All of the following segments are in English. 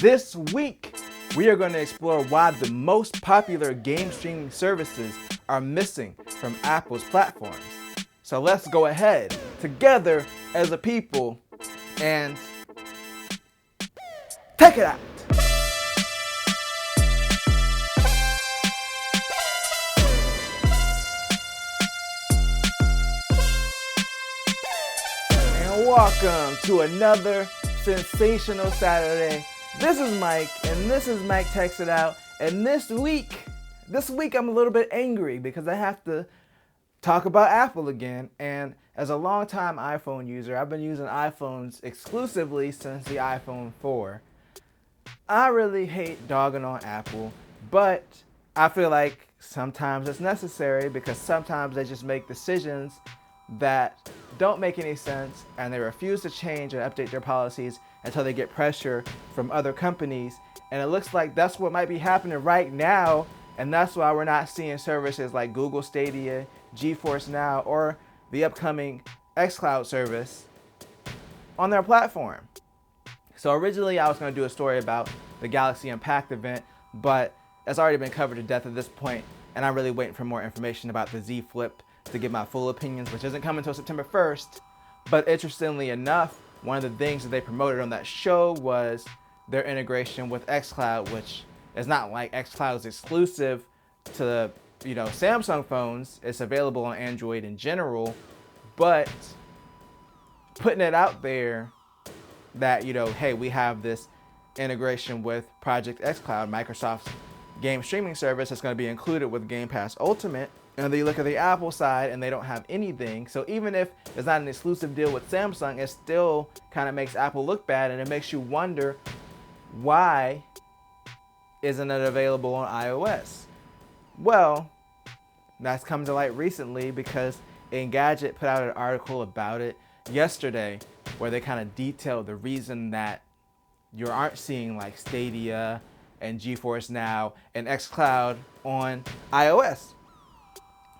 This week, we are going to explore why the most popular game streaming services are missing from Apple's platforms. So let's go ahead together as a people and take it out. And welcome to another sensational Saturday. This is Mike, and this is Mike Takes It Out. And this week I'm a little bit angry because I have to talk about Apple again. And as a longtime iPhone user, I've been using iPhones exclusively since the iPhone 4. I really hate dogging on Apple, but I feel like sometimes it's necessary because sometimes they just make decisions that don't make any sense, and they refuse to change and update their policies until they get pressure from other companies. And it looks like that's what might be happening right now, and that's why we're not seeing services like Google Stadia, GeForce Now, or the upcoming XCloud service on their platform. So originally I was going to do a story about the Galaxy Unpacked event, but it's already been covered to death at this point, and I'm really waiting for more information about the Z Flip to give my full opinions, which isn't coming until September 1st. But interestingly enough, one of the things that they promoted on that show was their integration with XCloud, which is not like XCloud is exclusive to Samsung phones. It's available on Android in general, but putting it out there that hey, we have this integration with Project XCloud, Microsoft's game streaming service, that's going to be included with Game Pass Ultimate. And then you look at the Apple side and they don't have anything. So even if it's not an exclusive deal with Samsung, it still kind of makes Apple look bad, and it makes you wonder, why isn't it available on iOS? Well, that's come to light recently because Engadget put out an article about it yesterday where they kind of detailed the reason that you aren't seeing like Stadia and GeForce Now and XCloud on iOS.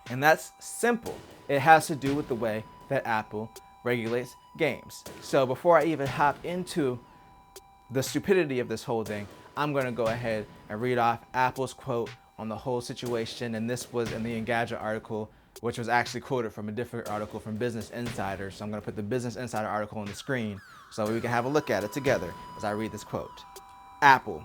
And that's simple. It has to do with the way that Apple regulates games. So before I even hop into the stupidity of this whole thing, I'm going to go ahead and read off Apple's quote on the whole situation. And this was in the Engadget article, which was actually quoted from a different article from Business Insider. So I'm going to put the Business Insider article on the screen so we can have a look at it together as I read this quote. Apple.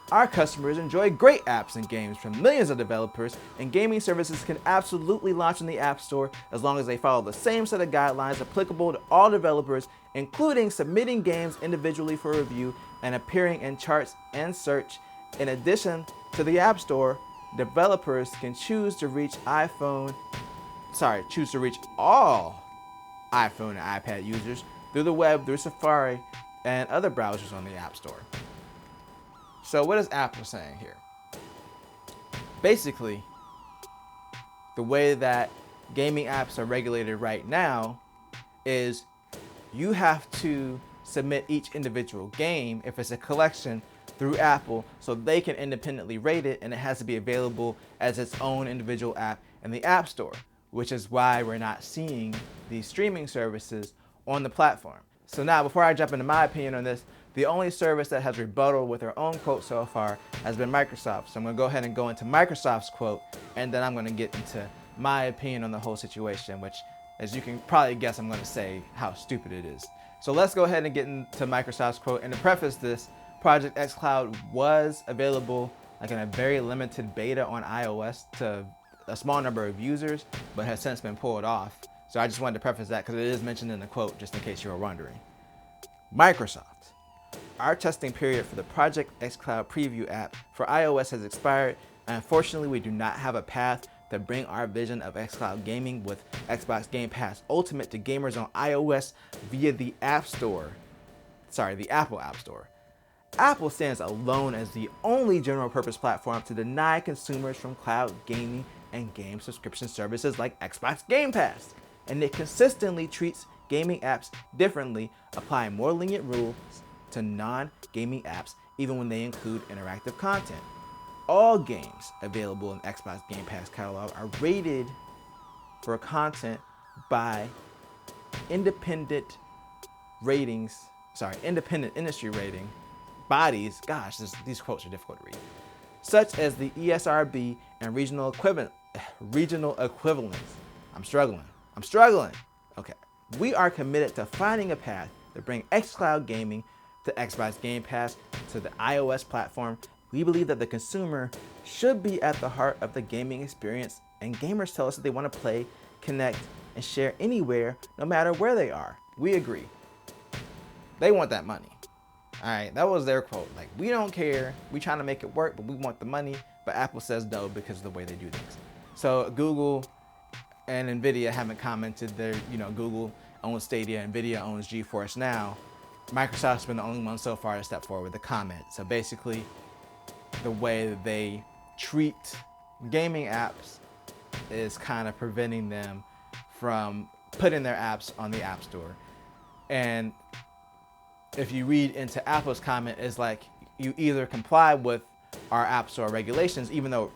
Our customers enjoy great apps and games from millions of developers, and gaming services can absolutely launch in the App Store as long as they follow the same set of guidelines applicable to all developers, including submitting games individually for review and appearing in charts and search. In addition to the App Store, developers can choose to reach all iPhone and iPad users through the web, through Safari, and other browsers on the App Store. So what is Apple saying here? Basically, the way that gaming apps are regulated right now is you have to submit each individual game, if it's a collection, through Apple so they can independently rate it, and it has to be available as its own individual app in the App Store, which is why we're not seeing these streaming services on the platform. So now, before I jump into my opinion on this, the only service that has rebutted with their own quote so far has been Microsoft. So I'm going to go ahead and go into Microsoft's quote, and then I'm going to get into my opinion on the whole situation, which, as you can probably guess, I'm going to say how stupid it is. So let's go ahead and get into Microsoft's quote. And to preface this, Project XCloud was available like in a very limited beta on iOS to a small number of users, but has since been pulled off. So I just wanted to preface that because it is mentioned in the quote, just in case you were wondering. Microsoft. Our testing period for the Project XCloud preview app for iOS has expired, and unfortunately we do not have a path to bring our vision of XCloud gaming with Xbox Game Pass Ultimate to gamers on iOS via the Apple App Store. Apple stands alone as the only general purpose platform to deny consumers from cloud gaming and game subscription services like Xbox Game Pass, and it consistently treats gaming apps differently, applying more lenient rules to non-gaming apps even when they include interactive content. All games available in Xbox Game Pass catalog are rated for content by independent industry rating bodies, gosh, these quotes are difficult to read, such as the ESRB and regional equivalents. I'm struggling. Okay. We are committed to finding a path to bring xCloud gaming to Xbox Game Pass to the iOS platform. We believe that the consumer should be at the heart of the gaming experience, and gamers tell us that they want to play, connect, and share anywhere, no matter where they are. We agree. They want that money. All right, that was their quote. Like, we don't care. We trying to make it work, but we want the money. But Apple says no because of the way they do things. So Google and Nvidia haven't commented. Google owns Stadia, Nvidia owns GeForce Now. Microsoft's been the only one so far to step forward with a comment. So basically, the way that they treat gaming apps is kind of preventing them from putting their apps on the App Store. And if you read into Apple's comment, it's like you either comply with our App Store regulations, even though,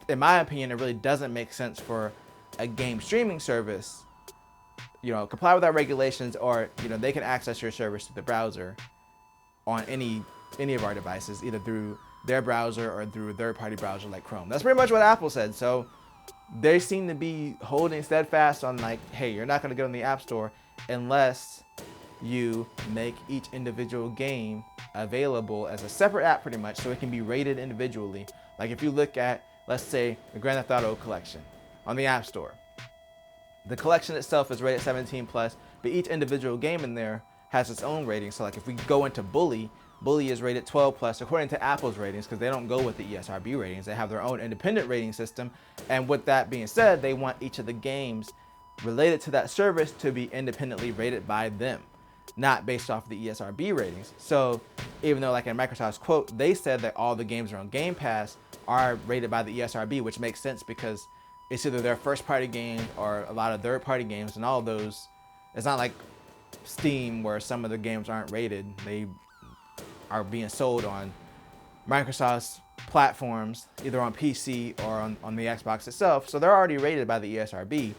in my opinion, it really doesn't make sense for a game streaming service, comply with our regulations, or, they can access your service through the browser on any of our devices, either through their browser or through a third-party browser like Chrome. That's pretty much what Apple said. So they seem to be holding steadfast on, like, hey, you're not going to get on the App Store unless you make each individual game available as a separate app, pretty much, so it can be rated individually. Like if you look at, let's say, the Grand Theft Auto collection on the App Store, the collection itself is rated 17+, but each individual game in there has its own rating. So like if we go into Bully is rated 12+, according to Apple's ratings, because they don't go with the ESRB ratings. They have their own independent rating system. And with that being said, they want each of the games related to that service to be independently rated by them, not based off the ESRB ratings. So even though, like in Microsoft's quote, they said that all the games are on Game Pass are rated by the ESRB, which makes sense because it's either their first party game or a lot of third party games, and all of those, it's not like Steam where some of the games aren't rated. They are being sold on Microsoft's platforms, either on PC or on the Xbox itself. So they're already rated by the ESRB,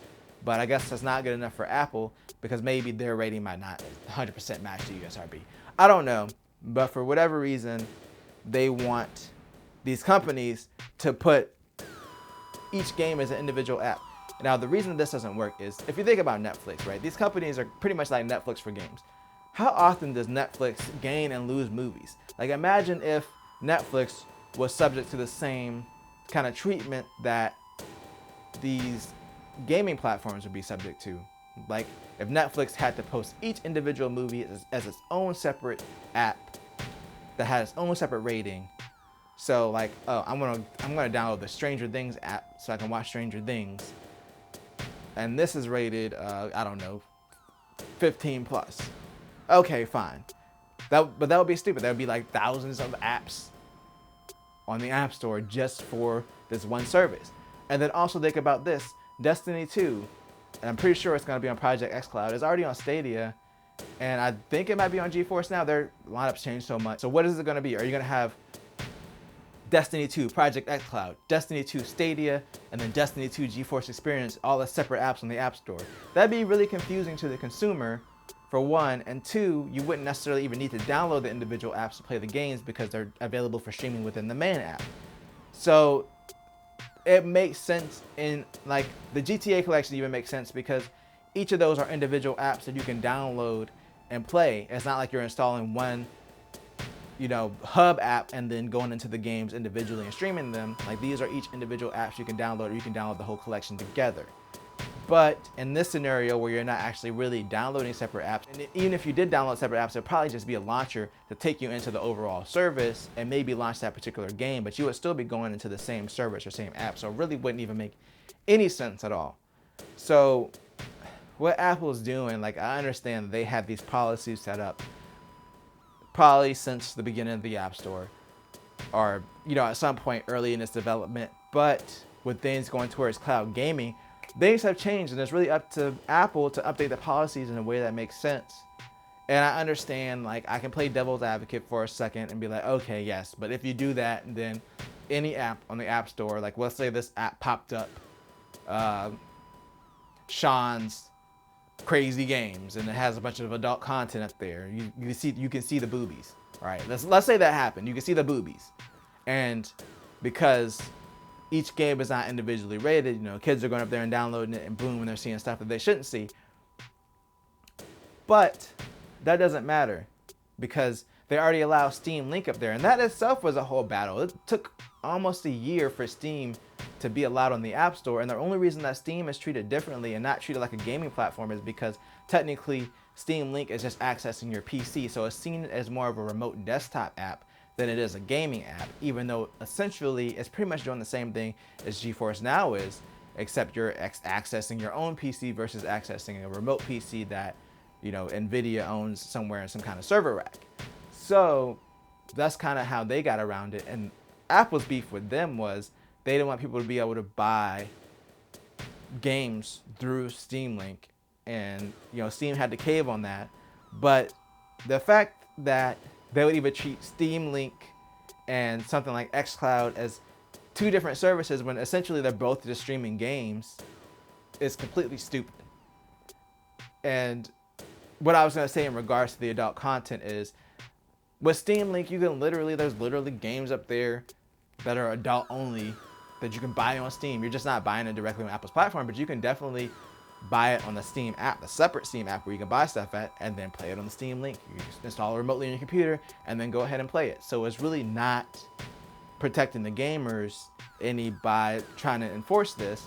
but I guess that's not good enough for Apple because maybe their rating might not 100% match the ESRB. I don't know, but for whatever reason, they want these companies to put each game as an individual app. Now, the reason this doesn't work is if you think about Netflix, right? These companies are pretty much like Netflix for games. How often does Netflix gain and lose movies? Like, imagine if Netflix was subject to the same kind of treatment that these gaming platforms would be subject to. Like, if Netflix had to post each individual movie as its own separate app that had its own separate rating. So like, oh, I'm gonna download the Stranger Things app so I can watch Stranger Things, and this is rated, I don't know, 15+. Okay, fine. But that would be stupid. There would be like thousands of apps on the App Store just for this one service. And then also think about this, Destiny 2, and I'm pretty sure it's going to be on Project XCloud. It's already on Stadia, and I think it might be on GeForce Now. Their lineups change so much. So what is it going to be? Are you going to have Destiny 2, Project XCloud, Destiny 2, Stadia, and then Destiny 2, GeForce Experience, all as separate apps on the App Store? That'd be really confusing to the consumer, for one, and two, you wouldn't necessarily even need to download the individual apps to play the games because they're available for streaming within the main app. So it makes sense in, like, the GTA collection even makes sense because each of those are individual apps that you can download and play. It's not like you're installing one, hub app and then going into the games individually and streaming them. Like, these are each individual apps you can download, or you can download the whole collection together. But in this scenario where you're not actually really downloading separate apps, and even if you did download separate apps, it'd probably just be a launcher to take you into the overall service and maybe launch that particular game, but you would still be going into the same service or same app, so it really wouldn't even make any sense at all. So what Apple's doing, like, I understand they have these policies set up probably since the beginning of the App Store, or at some point early in its development, but with things going towards cloud gaming, things have changed, and it's really up to Apple to update the policies in a way that makes sense. And I understand, like, I can play devil's advocate for a second and be like, okay, yes, but if you do that, then any app on the App Store, like, let's say this app popped up, Sean's crazy games and it has a bunch of adult content up there. You can see the boobies, right? Let's say that happened. You can see the boobies, and because each game is not individually rated, kids are going up there and downloading it, and boom, and they're seeing stuff that they shouldn't see. But that doesn't matter because they already allow Steam Link up there, and that itself was a whole battle. It took almost a year for Steam to be allowed on the App Store, and the only reason that Steam is treated differently and not treated like a gaming platform is because technically Steam Link is just accessing your PC, so it's seen as more of a remote desktop app than it is a gaming app, even though essentially it's pretty much doing the same thing as GeForce Now is, except you're accessing your own PC versus accessing a remote PC that Nvidia owns somewhere in some kind of server rack. So that's kind of how they got around it. And Apple's beef with them was they didn't want people to be able to buy games through Steam Link, and Steam had to cave on that. But the fact that they would even treat Steam Link and something like XCloud as two different services when essentially they're both just streaming games is completely stupid. And what I was going to say in regards to the adult content is, with Steam Link, there's literally games up there that are adult only that you can buy on Steam. You're just not buying it directly on Apple's platform, but you can definitely buy it on the Steam app, the separate Steam app where you can buy stuff at, and then play it on the Steam Link. You just install it remotely on your computer and then go ahead and play it. So it's really not protecting the gamers any by trying to enforce this.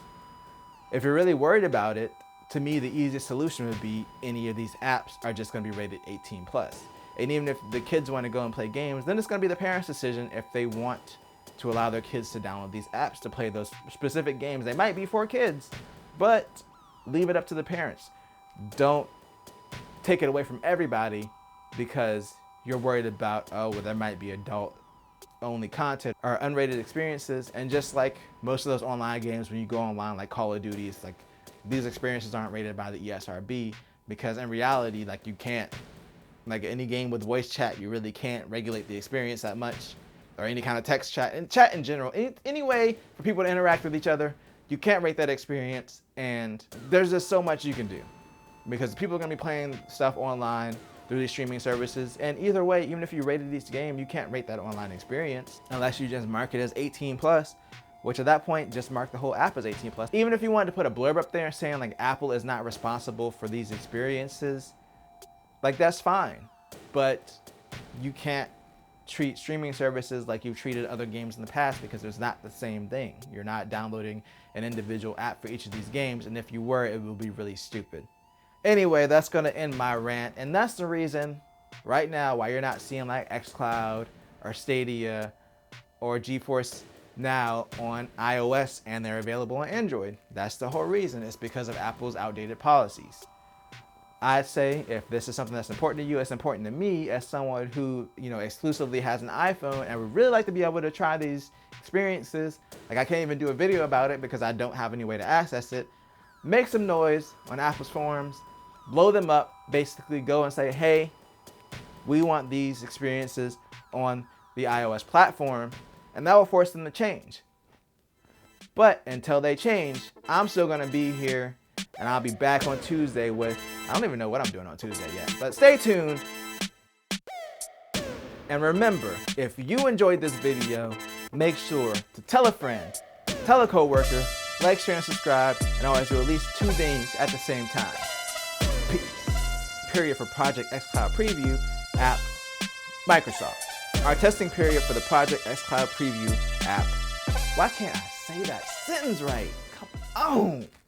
If you're really worried about it, to me, the easiest solution would be any of these apps are just going to be rated 18 plus. And even if the kids want to go and play games, then it's going to be the parents' decision if they want to allow their kids to download these apps to play those specific games. They might be for kids, but leave it up to the parents. Don't take it away from everybody because you're worried about, there might be adult only content or unrated experiences. And just like most of those online games, when you go online, like Call of Duty, it's like these experiences aren't rated by the ESRB because in reality, you can't, like any game with voice chat, you really can't regulate the experience that much, or any kind of text chat, and chat in general. Any way for people to interact with each other, you can't rate that experience, and there's just so much you can do because people are going to be playing stuff online through these streaming services, and either way, even if you rated each game, you can't rate that online experience unless you just mark it as 18 plus, which at that point, just mark the whole app as 18 plus. Even if you wanted to put a blurb up there saying Apple is not responsible for these experiences, that's fine, but you can't treat streaming services like you've treated other games in the past because it's not the same thing. You're not downloading an individual app for each of these games, and if you were, it would be really stupid. Anyway, that's going to end my rant, and that's the reason right now why you're not seeing XCloud or Stadia or GeForce Now on iOS and they're available on Android. That's the whole reason. It's because of Apple's outdated policies. I'd say if this is something that's important to you, it's important to me as someone who, exclusively has an iPhone and would really like to be able to try these experiences. I can't even do a video about it because I don't have any way to access it. Make some noise on Apple's forums, blow them up, basically go and say, hey, we want these experiences on the iOS platform, and that will force them to change. But until they change, I'm still gonna be here, and I'll be back on Tuesday with, I don't even know what I'm doing on Tuesday yet, but stay tuned. And remember, if you enjoyed this video, make sure to tell a friend, tell a coworker, like, share, and subscribe, and always do at least 2 things at the same time. Peace. Period for Project XCloud Preview app, Microsoft. Our testing period for the Project XCloud Preview app. Why can't I say that sentence right? Come on.